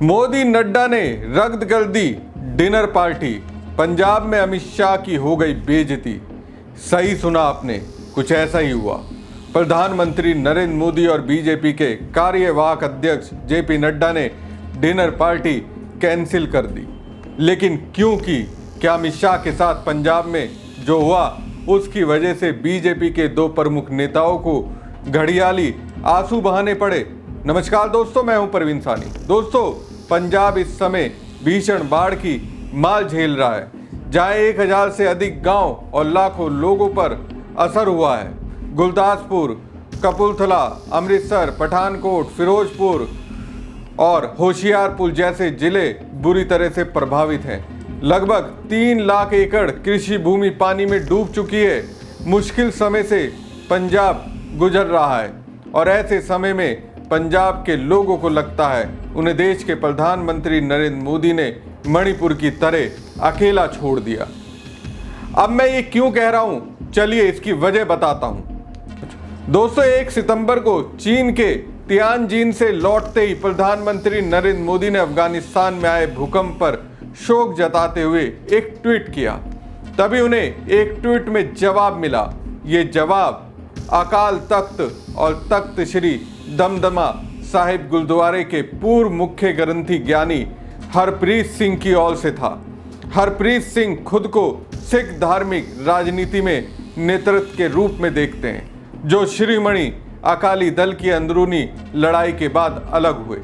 मोदी नड्डा ने रद्द कर दी डिनर पार्टी। पंजाब में अमित शाह की हो गई बेइज्जती। सही सुना आपने, कुछ ऐसा ही हुआ। प्रधानमंत्री नरेंद्र मोदी और बीजेपी के कार्यवाहक अध्यक्ष जेपी नड्डा ने डिनर पार्टी कैंसिल कर दी। लेकिन क्यों की? क्या अमित शाह के साथ पंजाब में जो हुआ उसकी वजह से बीजेपी के दो प्रमुख नेताओं को घड़ियाली आंसू बहाने पड़े? नमस्कार दोस्तों, मैं हूं परवीन सानी। दोस्तों, पंजाब इस समय भीषण बाढ़ की मार झेल रहा है, जहां 1000 से अधिक गांव और लाखों लोगों पर असर हुआ है। गुरदासपुर, कपूरथला, अमृतसर, पठानकोट, फिरोजपुर और होशियारपुर जैसे जिले बुरी तरह से प्रभावित हैं। लगभग 3 लाख एकड़ कृषि भूमि पानी में डूब चुकी है। मुश्किल समय से पंजाब गुजर रहा है और ऐसे समय में पंजाब के लोगों को लगता है उन्हें देश के प्रधानमंत्री नरेंद्र मोदी ने मणिपुर की तरह अकेला छोड़ दिया। अब मैं ये क्यों कह रहा हूं, चलिए इसकी वजह बताता हूं। दोस्तों, 1 सितंबर को चीन के तियानजिन से लौटते ही प्रधानमंत्री नरेंद्र मोदी ने अफगानिस्तान में आए भूकंप पर शोक जताते हुए एक ट्वीट किया। तभी उन्हें एक ट्वीट में जवाब मिला। ये जवाब अकाल तख्त और तख्त श्री दमदमा साहिब गुरुद्वारे के पूर्व मुख्य ग्रंथी ज्ञानी हरप्रीत सिंह की ओर से था। हरप्रीत सिंह खुद को सिख धार्मिक राजनीति में नेतृत्व के रूप में देखते हैं, जो शिरोमणि अकाली दल की अंदरूनी लड़ाई के बाद अलग हुए।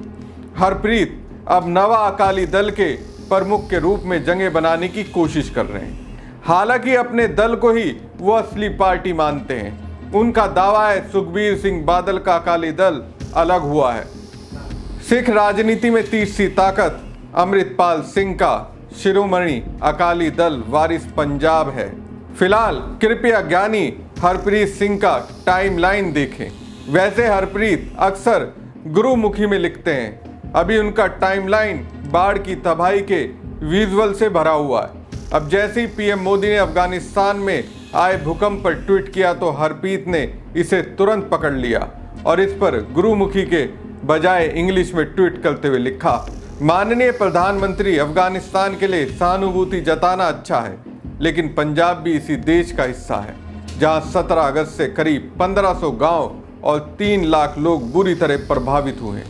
हरप्रीत अब नवा अकाली दल के प्रमुख के रूप में जगह बनाने की कोशिश कर रहे हैं। हालांकि अपने दल को ही वो असली पार्टी मानते हैं। उनका दावा है सुखबीर सिंह बादल का अकाली दल अलग हुआ है। सिख राजनीति में तीसरी ताकत अमृतपाल सिंह का शिरोमणि अकाली दल वारिस पंजाब है। फिलहाल कृपया ज्ञानी हरप्रीत सिंह का टाइमलाइन देखें। वैसे हरप्रीत अक्सर गुरुमुखी में लिखते हैं। अभी उनका टाइमलाइन बाढ़ की तबाही के विजुअल से भरा हुआ है। अब जैसे ही पीएम मोदी ने अफगानिस्तान में आए भूकंप पर ट्वीट किया तो हरप्रीत ने इसे तुरंत पकड़ लिया और इस पर गुरुमुखी के बजाय इंग्लिश में ट्वीट करते हुए लिखा, माननीय प्रधानमंत्री, अफगानिस्तान के लिए सहानुभूति जताना अच्छा है, लेकिन पंजाब भी इसी देश का हिस्सा है, जहां 17 अगस्त से करीब 1500 गांव और 3 लाख लोग बुरी तरह प्रभावित हुए हैं।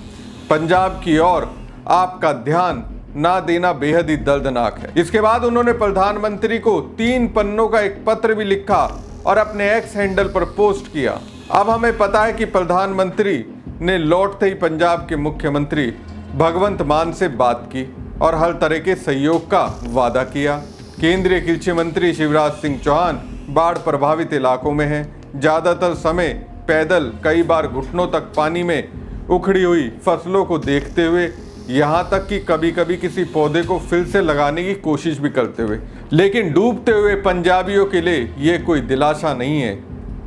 पंजाब की ओर आपका ध्यान ना देना बेहद ही दर्दनाक है। इसके बाद उन्होंने प्रधानमंत्री को 3 पन्नों का एक पत्र भी लिखा और अपने एक्स हैंडल पर पोस्ट किया। अब हमें पता है कि प्रधानमंत्री ने लौटते ही पंजाब के मुख्यमंत्री भगवंत मान से बात की और हर तरह के सहयोग का वादा किया। केंद्रीय कृषि मंत्री शिवराज सिंह चौहान बाढ़ प्रभावित इलाकों में हैं। ज़्यादातर समय पैदल, कई बार घुटनों तक पानी में उखड़ी हुई फसलों को देखते हुए, यहाँ तक कि कभी कभी किसी पौधे को फिर से लगाने की कोशिश भी करते हुए। लेकिन डूबते हुए पंजाबियों के लिए ये कोई दिलासा नहीं है।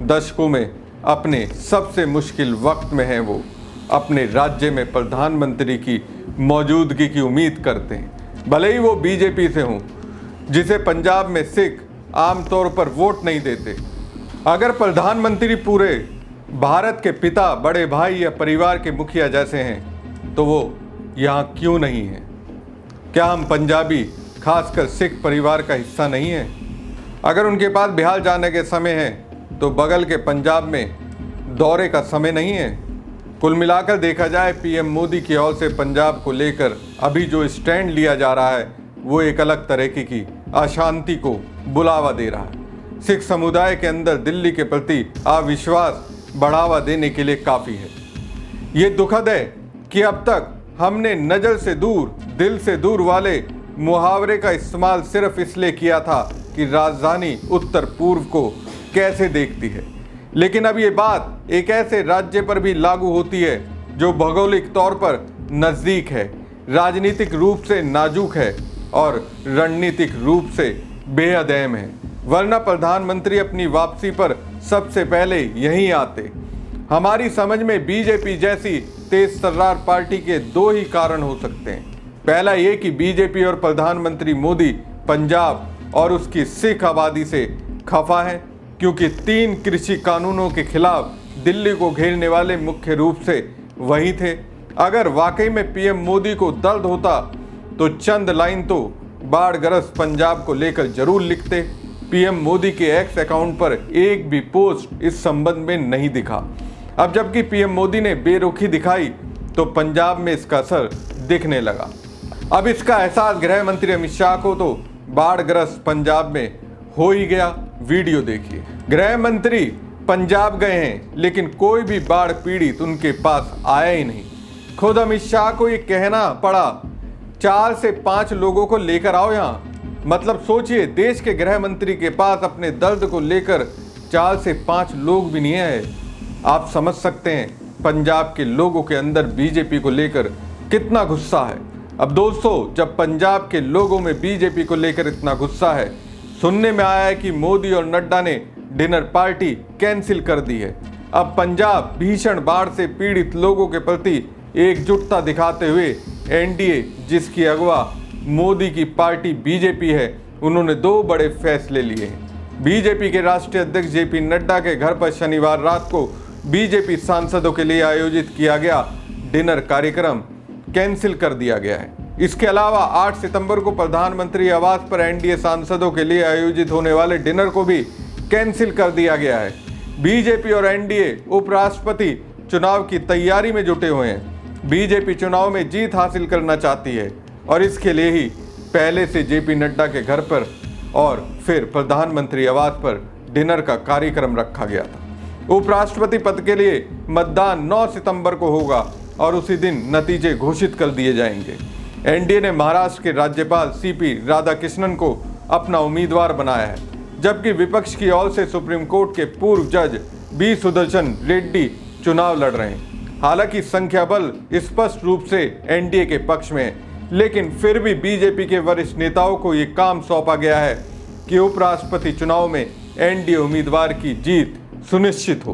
दशकों में अपने सबसे मुश्किल वक्त में है वो अपने राज्य में प्रधानमंत्री की मौजूदगी की उम्मीद करते हैं, भले ही वो बीजेपी से हों, जिसे पंजाब में सिख आमतौर पर वोट नहीं देते। अगर प्रधानमंत्री पूरे भारत के पिता, बड़े भाई या परिवार के मुखिया जैसे हैं तो वो यहाँ क्यों नहीं है? क्या हम पंजाबी, खासकर सिख परिवार का हिस्सा नहीं है? अगर उनके पास बिहार जाने के समय है तो बगल के पंजाब में दौरे का समय नहीं है। कुल मिलाकर देखा जाए, पीएम मोदी की ओर से पंजाब को लेकर अभी जो स्टैंड लिया जा रहा है वो एक अलग तरीके की अशांति को बुलावा दे रहा है। सिख समुदाय के अंदर दिल्ली के प्रति अविश्वास बढ़ावा देने के लिए काफ़ी है। ये दुखद है कि अब तक हमने नज़र से दूर, दिल से दूर वाले मुहावरे का इस्तेमाल सिर्फ इसलिए किया था कि राजधानी उत्तर पूर्व को कैसे देखती है। लेकिन अब ये बात एक ऐसे राज्य पर भी लागू होती है जो भौगोलिक तौर पर नज़दीक है, राजनीतिक रूप से नाजुक है और रणनीतिक रूप से बेहद अहम है। वरना प्रधानमंत्री अपनी वापसी पर सबसे पहले यहीं आते। हमारी समझ में बीजेपी जैसी तेज तर्रार पार्टी के 2 ही कारण हो सकते हैं। पहला ये कि बीजेपी और प्रधानमंत्री मोदी पंजाब और उसकी सिख आबादी से खफा है, क्योंकि 3 कृषि कानूनों के खिलाफ दिल्ली को घेरने वाले मुख्य रूप से वही थे। अगर वाकई में पीएम मोदी को दर्द होता तो चंद लाइन तो बाढ़ग्रस्त पंजाब को लेकर जरूर लिखते। पीएम मोदी के एक्स अकाउंट पर एक भी पोस्ट इस संबंध में नहीं दिखा। अब जबकि पीएम मोदी ने बेरुखी दिखाई तो पंजाब में इसका असर दिखने लगा। अब इसका एहसास गृह मंत्री अमित शाह को तो बाढ़ग्रस्त पंजाब में हो ही गया। वीडियो देखिए। गृह मंत्री पंजाब गए हैं लेकिन कोई भी बाढ़ पीड़ित उनके पास आया ही नहीं। खुद अमित शाह को ये कहना पड़ा 4 से 5 लोगों को लेकर आओ यहाँ। मतलब सोचिए, देश के गृह मंत्री के पास अपने दर्द को लेकर 4 से 5 लोग भी नहीं आए। आप समझ सकते हैं पंजाब के लोगों के अंदर बीजेपी को लेकर कितना गुस्सा है। अब दोस्तों, जब पंजाब के लोगों में बीजेपी को लेकर इतना गुस्सा है, सुनने में आया है कि मोदी और नड्डा ने डिनर पार्टी कैंसिल कर दी है। अब पंजाब भीषण बाढ़ से पीड़ित लोगों के प्रति एकजुटता दिखाते हुए एनडीए, जिसकी अगवा मोदी की पार्टी बीजेपी है, उन्होंने 2 बड़े फैसले लिए हैं। बीजेपी के राष्ट्रीय अध्यक्ष जेपी नड्डा के घर पर शनिवार रात को बीजेपी सांसदों के लिए आयोजित किया गया डिनर कार्यक्रम कैंसिल कर दिया गया है। इसके अलावा 8 सितंबर को प्रधानमंत्री आवास पर एनडीए सांसदों के लिए आयोजित होने वाले डिनर को भी कैंसिल कर दिया गया है। बीजेपी और एनडीए उपराष्ट्रपति चुनाव की तैयारी में जुटे हुए हैं। बीजेपी चुनाव में जीत हासिल करना चाहती है और इसके लिए ही पहले से जेपी नड्डा के घर पर और फिर प्रधानमंत्री आवास पर डिनर का कार्यक्रम रखा गया था। उपराष्ट्रपति पद के लिए मतदान 9 सितंबर को होगा और उसी दिन नतीजे घोषित कर दिए जाएंगे। एनडीए ने महाराष्ट्र के राज्यपाल सीपी राधाकृष्णन को अपना उम्मीदवार बनाया है, जबकि विपक्ष की ओर से सुप्रीम कोर्ट के पूर्व जज बी सुदर्शन रेड्डी चुनाव लड़ रहे हैं। हालांकि संख्या बल स्पष्ट रूप से एनडीए के पक्ष में है, लेकिन फिर भी बीजेपी के वरिष्ठ नेताओं को ये काम सौंपा गया है कि उपराष्ट्रपति चुनाव में एनडीए उम्मीदवार की जीत सुनिश्चित हो।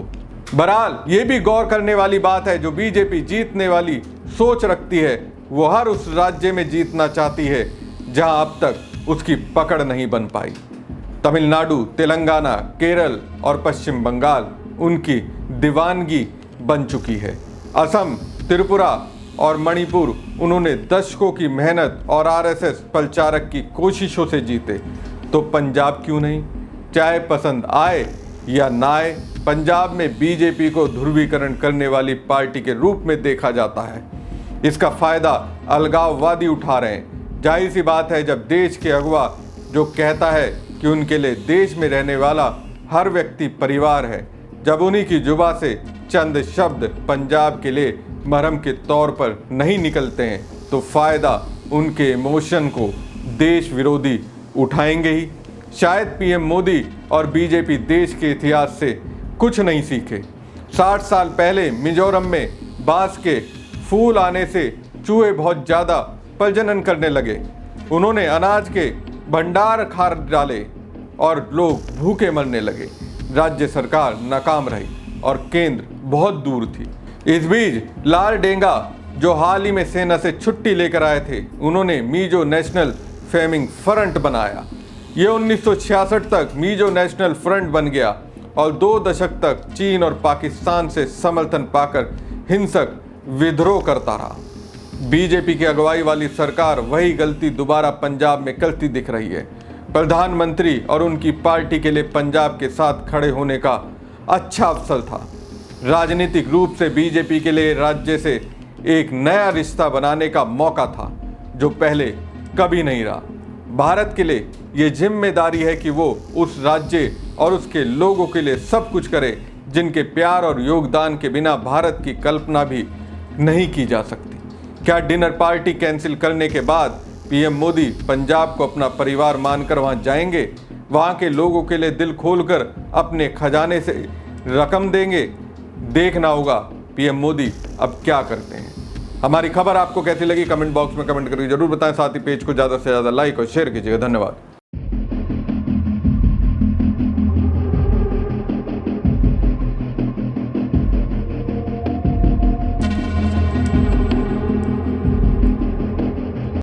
बहरहाल ये भी गौर करने वाली बात है, जो बीजेपी जीतने वाली सोच रखती है वो हर उस राज्य में जीतना चाहती है जहां अब तक उसकी पकड़ नहीं बन पाई। तमिलनाडु, तेलंगाना, केरल और पश्चिम बंगाल उनकी दीवानगी बन चुकी है। असम, त्रिपुरा और मणिपुर उन्होंने दशकों की मेहनत और आरएसएस प्रचारक की कोशिशों से जीते, तो पंजाब क्यों नहीं? चाहे पसंद आए या ना आए, पंजाब में बीजेपी को ध्रुवीकरण करने वाली पार्टी के रूप में देखा जाता है। इसका फायदा अलगाववादी उठा रहे हैं। जाहिर सी बात है, जब देश के अगवा जो कहता है कि उनके लिए देश में रहने वाला हर व्यक्ति परिवार है, जब उन्हीं की जुबान से चंद शब्द पंजाब के लिए मरहम के तौर पर नहीं निकलते हैं, तो फायदा उनके इमोशन को देश विरोधी उठाएंगे ही। शायद पीएम मोदी और बीजेपी देश के इतिहास से कुछ नहीं सीखे। 60 साल पहले मिजोरम में बांस के फूल आने से चूहे बहुत ज़्यादा प्रजनन करने लगे। उन्होंने अनाज के भंडार खार डाले और लोग भूखे मरने लगे। राज्य सरकार नाकाम रही और केंद्र बहुत दूर थी। इस बीच लाल डेंगा, जो हाल ही में सेना से छुट्टी लेकर आए थे, उन्होंने मिजो नेशनल फेमिंग फ्रंट बनाया। ये 1966 तक मिजो नेशनल फ्रंट बन गया और 2 दशक तक चीन और पाकिस्तान से समर्थन पाकर हिंसक विद्रोह करता रहा। बीजेपी की अगुवाई वाली सरकार वही गलती दोबारा पंजाब में करती दिख रही है। प्रधानमंत्री और उनकी पार्टी के लिए पंजाब के साथ खड़े होने का अच्छा अवसर था। राजनीतिक रूप से बीजेपी के लिए राज्य से एक नया रिश्ता बनाने का मौका था, जो पहले कभी नहीं रहा। भारत के लिए ये जिम्मेदारी है कि वो उस राज्य और उसके लोगों के लिए सब कुछ करे जिनके प्यार और योगदान के बिना भारत की कल्पना भी नहीं की जा सकती। क्या डिनर पार्टी कैंसिल करने के बाद पीएम मोदी पंजाब को अपना परिवार मानकर वहां जाएंगे? वहां के लोगों के लिए दिल खोलकर अपने खजाने से रकम देंगे? देखना होगा पीएम मोदी अब क्या करते हैं। हमारी खबर आपको कैसी लगी कमेंट बॉक्स में कमेंट करके जरूर बताएं। साथ ही पेज को ज़्यादा से ज़्यादा लाइक और शेयर कीजिएगा। धन्यवाद।